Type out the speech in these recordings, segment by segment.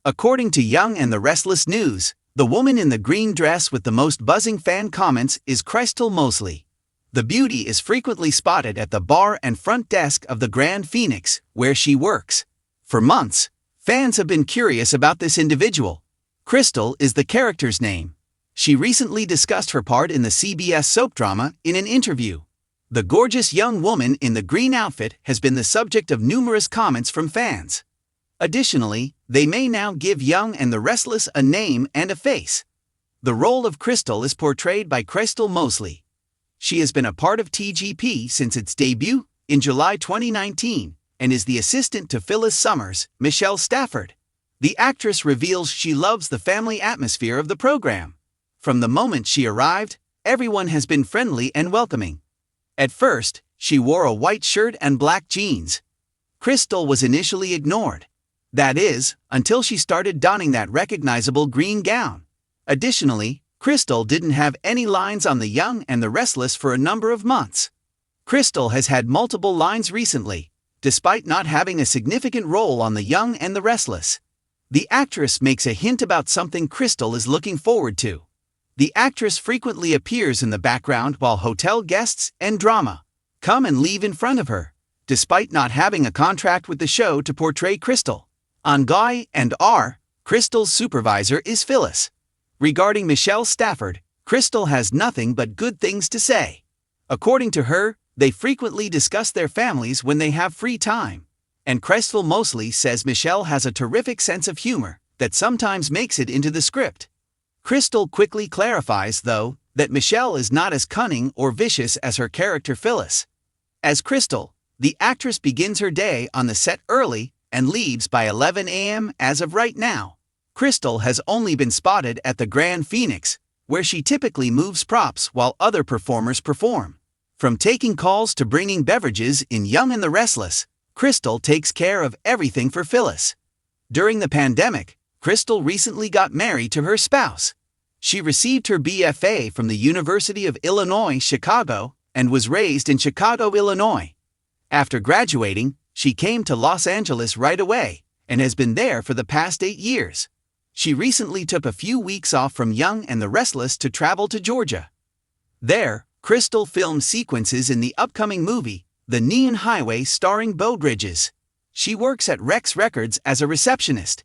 According to Young and the Restless News, the woman in the green dress with the most buzzing fan comments is KRYSTAL MOSLEY. The beauty is frequently spotted at the bar and front desk of the Grand Phoenix, where she works. For months, fans have been curious about this individual. KRYSTAL is the character's name. She recently discussed her part in the CBS soap drama in an interview. The gorgeous young woman in the green outfit has been the subject of numerous comments from fans. Additionally, they may now give Young and the Restless a name and a face. The role of KRYSTAL is portrayed by KRYSTAL MOSLEY. She has been a part of TGP since its debut in July 2019 and is the assistant to Phyllis Summers, Michelle Stafford. The actress reveals she loves the family atmosphere of the program. From the moment she arrived, everyone has been friendly and welcoming. At first, she wore a white shirt and black jeans. KRYSTAL was initially ignored. That is, until she started donning that recognizable green gown. Additionally, KRYSTAL didn't have any lines on the Young and the Restless for a number of months. KRYSTAL has had multiple lines recently, despite not having a significant role on the Young and the Restless. The actress makes a hint about something KRYSTAL is looking forward to. The actress frequently appears in the background while hotel guests and drama come and leave in front of her, despite not having a contract with the show to portray KRYSTAL. On Guy and R, KRYSTAL's supervisor is Phyllis. Regarding Michelle Stafford, KRYSTAL has nothing but good things to say. According to her, they frequently discuss their families when they have free time. And KRYSTAL MOSLEY says Michelle has a terrific sense of humor that sometimes makes it into the script. KRYSTAL quickly clarifies, though, that Michelle is not as cunning or vicious as her character Phyllis. As KRYSTAL, the actress begins her day on the set early and leaves by 11 a.m. as of right now. KRYSTAL has only been spotted at the Grand Phoenix, where she typically moves props while other performers perform. From taking calls to bringing beverages in Young and the Restless, KRYSTAL takes care of everything for Phyllis. During the pandemic, KRYSTAL recently got married to her spouse. She received her BFA from the University of Illinois, Chicago, and was raised in Chicago, Illinois. After graduating, she came to Los Angeles right away and has been there for the past 8 years. She recently took a few weeks off from Young and the Restless to travel to Georgia. There, KRYSTAL filmed sequences in the upcoming movie, The Neon Highway, starring Beau Bridges. She works at Rex Records as a receptionist.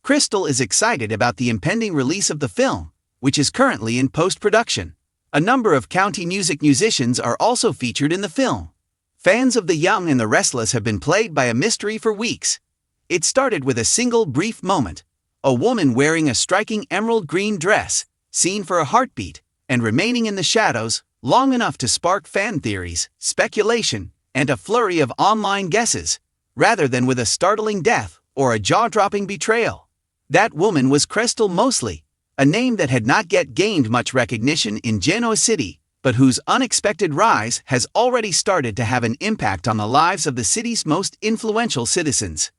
KRYSTAL is excited about the impending release of the film, which is currently in post-production. A number of country music musicians are also featured in the film. Fans of the Young and the Restless have been plagued by a mystery for weeks. It started with a single brief moment. A woman wearing a striking emerald green dress, seen for a heartbeat, and remaining in the shadows long enough to spark fan theories, speculation, and a flurry of online guesses, rather than with a startling death or a jaw-dropping betrayal. That woman was KRYSTAL MOSLEY, a name that had not yet gained much recognition in Genoa City, but whose unexpected rise has already started to have an impact on the lives of the city's most influential citizens.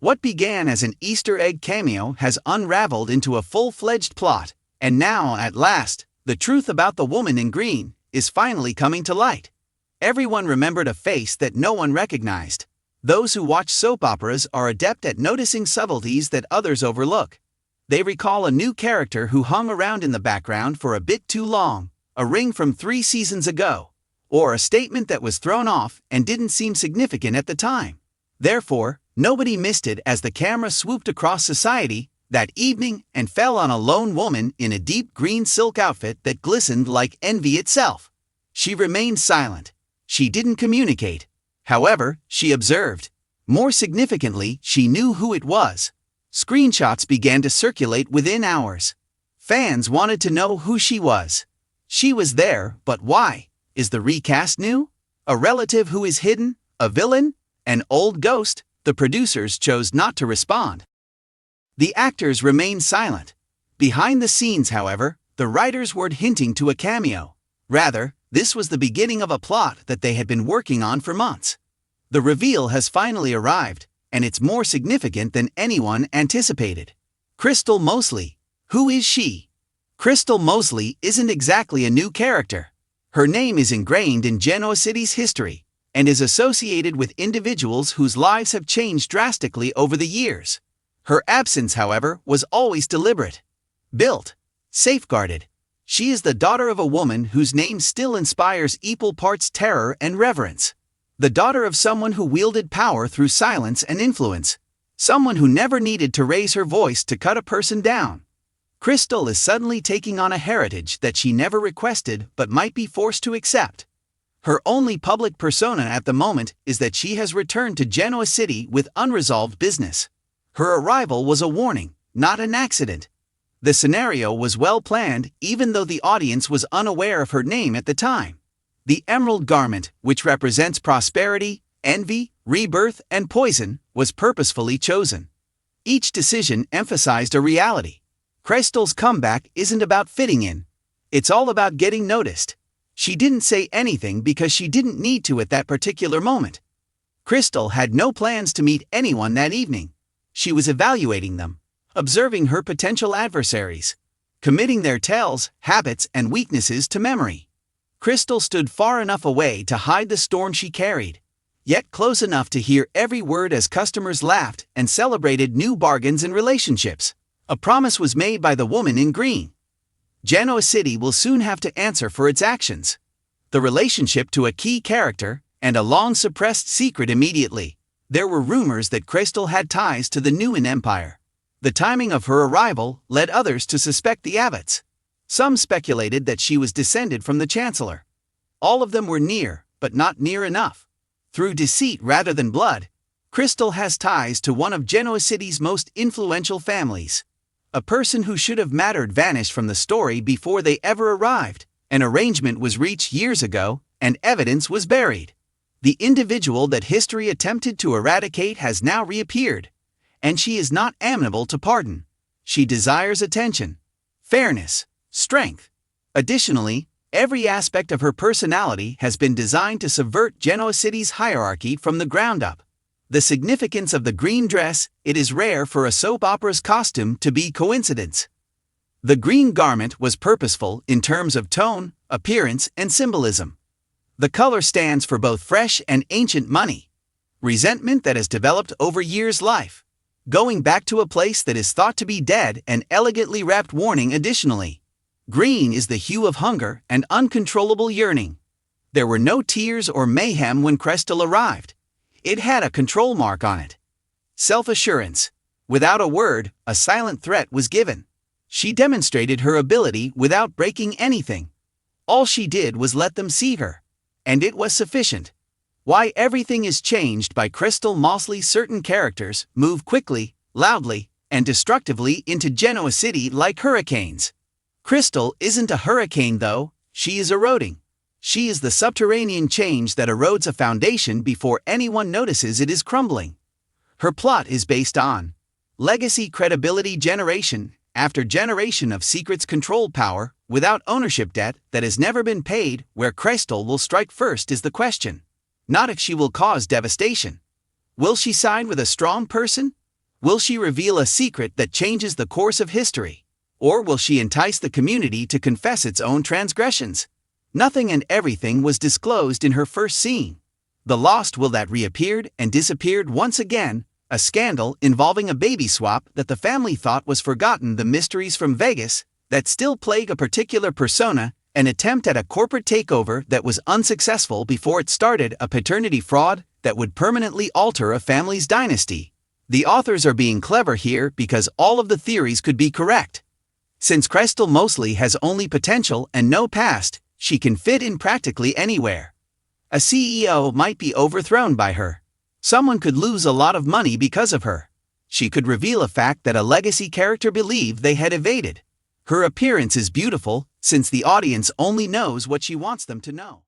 What began as an Easter egg cameo has unraveled into a full-fledged plot, and now, at last, the truth about the woman in green is finally coming to light. Everyone remembered a face that no one recognized. Those who watch soap operas are adept at noticing subtleties that others overlook. They recall a new character who hung around in the background for a bit too long, a ring from 3 seasons ago, or a statement that was thrown off and didn't seem significant at the time. Therefore, nobody missed it as the camera swooped across society that evening and fell on a lone woman in a deep green silk outfit that glistened like envy itself. She remained silent. She didn't communicate. However, she observed. More significantly, she knew who it was. Screenshots began to circulate within hours. Fans wanted to know who she was. She was there, but why? Is the recast new? A relative who is hidden? A villain? An old ghost? The producers chose not to respond. The actors remained silent. Behind the scenes, however, the writers were hinting to a cameo. Rather, this was the beginning of a plot that they had been working on for months. The reveal has finally arrived, and it's more significant than anyone anticipated. KRYSTAL MOSLEY. Who is she? KRYSTAL MOSLEY isn't exactly a new character. Her name is ingrained in Genoa City's history, and is associated with individuals whose lives have changed drastically over the years. Her absence, however, was always deliberate. Built. Safeguarded. She is the daughter of a woman whose name still inspires equal parts terror and reverence. The daughter of someone who wielded power through silence and influence. Someone who never needed to raise her voice to cut a person down. KRYSTAL is suddenly taking on a heritage that she never requested but might be forced to accept. Her only public persona at the moment is that she has returned to Genoa City with unresolved business. Her arrival was a warning, not an accident. The scenario was well planned, even though the audience was unaware of her name at the time. The emerald garment, which represents prosperity, envy, rebirth, and poison, was purposefully chosen. Each decision emphasized a reality. KRYSTAL's comeback isn't about fitting in. It's all about getting noticed. She didn't say anything because she didn't need to at that particular moment. KRYSTAL had no plans to meet anyone that evening. She was evaluating them, observing her potential adversaries, committing their tales, habits, and weaknesses to memory. KRYSTAL stood far enough away to hide the storm she carried, yet close enough to hear every word as customers laughed and celebrated new bargains and relationships. A promise was made by the woman in green. Genoa City will soon have to answer for its actions. The relationship to a key character, and a long-suppressed secret immediately. There were rumors that KRYSTAL had ties to the Neumann Empire. The timing of her arrival led others to suspect the abbots. Some speculated that she was descended from the chancellor. All of them were near, but not near enough. Through deceit rather than blood, KRYSTAL has ties to one of Genoa City's most influential families. A person who should have mattered vanished from the story before they ever arrived. An arrangement was reached years ago, and evidence was buried. The individual that history attempted to eradicate has now reappeared, and she is not amenable to pardon. She desires attention, fairness, strength. Additionally, every aspect of her personality has been designed to subvert Genoa City's hierarchy from the ground up. The significance of the green dress: it is rare for a soap opera's costume to be coincidence. The green garment was purposeful in terms of tone, appearance, and symbolism. The color stands for both fresh and ancient money. Resentment that has developed over years' life. Going back to a place that is thought to be dead, and elegantly wrapped warning additionally. Green is the hue of hunger and uncontrollable yearning. There were no tears or mayhem when KRYSTAL arrived. It had a control mark on it. Self-assurance. Without a word, a silent threat was given. She demonstrated her ability without breaking anything. All she did was let them see her. And it was sufficient. Why everything is changed by KRYSTAL MOSLEY. Certain characters move quickly, loudly, and destructively into Genoa City like hurricanes. KRYSTAL isn't a hurricane though, she is eroding. She is the subterranean change that erodes a foundation before anyone notices it is crumbling. Her plot is based on legacy, credibility, generation after generation of secrets, control power, without ownership, debt that has never been paid. Where KRYSTAL will strike first is the question. Not if she will cause devastation. Will she side with a strong person? Will she reveal a secret that changes the course of history? Or will she entice the community to confess its own transgressions? Nothing and everything was disclosed in her first scene. The lost will that reappeared and disappeared once again, a scandal involving a baby swap that the family thought was forgotten, the mysteries from Vegas that still plague a particular persona, an attempt at a corporate takeover that was unsuccessful before it started, a paternity fraud that would permanently alter a family's dynasty. The authors are being clever here because all of the theories could be correct. Since KRYSTAL MOSLEY has only potential and no past, she can fit in practically anywhere. A CEO might be overthrown by her. Someone could lose a lot of money because of her. She could reveal a fact that a legacy character believed they had evaded. Her appearance is beautiful, since the audience only knows what she wants them to know.